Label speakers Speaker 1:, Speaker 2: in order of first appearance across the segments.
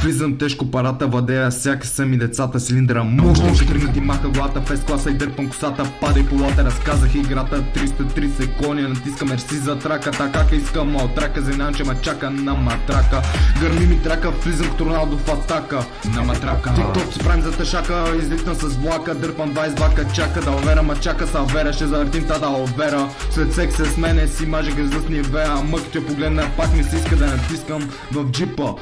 Speaker 1: Влизам тежко парата, владея всяка са ми децата, цилиндъра мощно ще тръгнати маха главата, в S-класа и дърпам косата, падай по лата, разказах играта, 330 коня, натискам мерси за трака, така искам от трака, знам, че ма чака на матрака, гърми ми трака, влизам като Роналдо в атака, на матрака. TikTok си правим за тъшака, излитам с влака, дърпам 22 чака, да овера ма чака са овера, ще завъртим тата овера, след секс с мене си маже гъзда с нивея, мъкът я погледна, пак ми се иска да натискам в джипа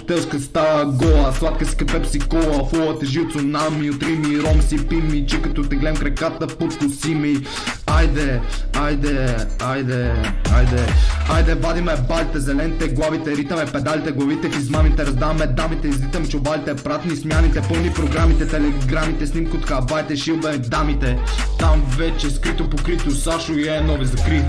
Speaker 1: хотелска става гола, сладка си като пепси кола, фола тежи от цунами, утри ми, ром си пи ми, че като те гледам краката, подкоси ми. Айде, вадиме балите, зелените главите, ритаме педалите, главите в измамите, раздаваме дамите, излитаме чубалите, пратни смяните, пълни програмите, телеграмите, снимко от хавайте, шилда и дамите. Там вече скрито покрито, Сашо и нови закри.